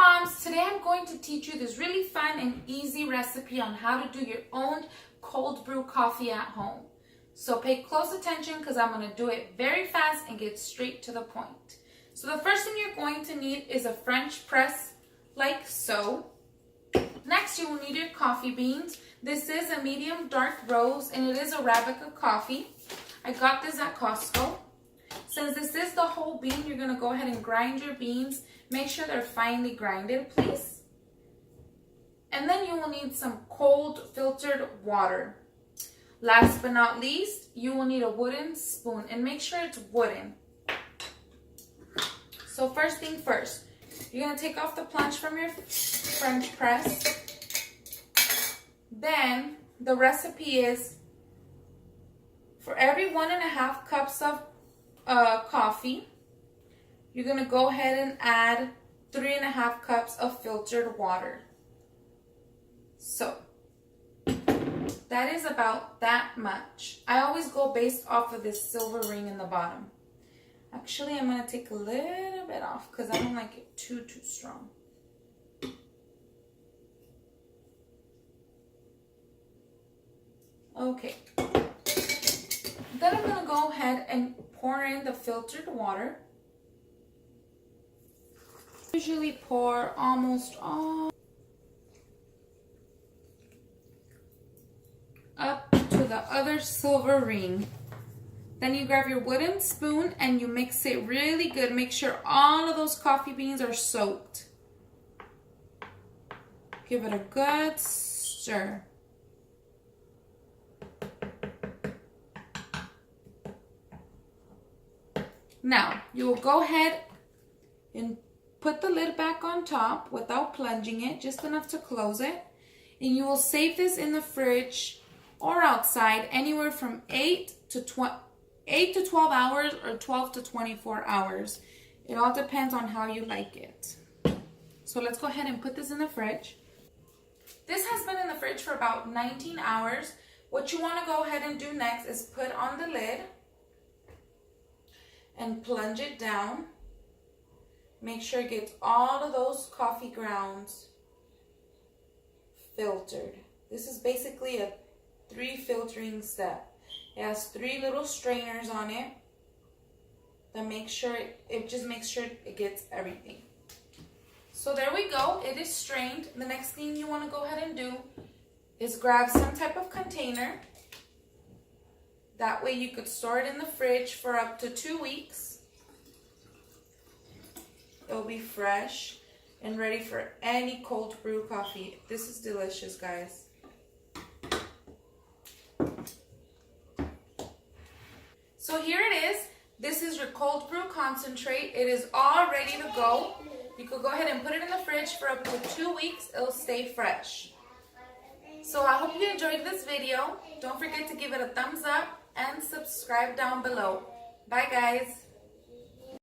moms, today I'm going to teach you this really fun and easy recipe on how to do your own cold brew coffee at home. So pay close attention because I'm going to do it very fast and get straight to the point. So the first thing you're going to need is a French press like so. Next you will need your coffee beans. This is a medium dark roast and it is Arabica coffee. I got this at Costco. Since this is the whole bean, you're going to go ahead and grind your beans. Make sure they're finely grinded, please. And then you will need some cold filtered water. Last but not least, you will need a wooden spoon, and make sure it's wooden. So first thing first, you're going to take off the planch from your French press. Then the recipe is for every 1.5 cups of coffee, you're going to go ahead and add 3.5 cups of filtered water. So that is about that much. I always go based off of this silver ring in the bottom. Actually, I'm going to take a little bit off because I don't like it too strong. Okay. Then I'm going to go ahead and pour in the filtered water. Usually pour almost all up to the other silver ring. Then you grab your wooden spoon and you mix it really good. Make sure all of those coffee beans are soaked. Give it a good stir. Now, you will go ahead and put the lid back on top without plunging it, just enough to close it. And you will save this in the fridge or outside anywhere from 8 to 12 hours or 12 to 24 hours. It all depends on how you like it. So let's go ahead and put this in the fridge. This has been in the fridge for about 19 hours. What you want to go ahead and do next is put on the lid and plunge it down. Make sure it gets all of those coffee grounds filtered. This is basically a 3 filtering step. It has 3 little strainers on it that make sure it just makes sure it gets everything. So there we go. It is strained. The next thing you want to go ahead and do is grab some type of container. That way you could store it in the fridge for up to 2 weeks. It'll be fresh and ready for any cold brew coffee. This is delicious, guys. So here it is. This is your cold brew concentrate. It is all ready to go. You could go ahead and put it in the fridge for up to 2 weeks. It'll stay fresh. So I hope you enjoyed this video. Don't forget to give it a thumbs up and subscribe down below. Bye, guys.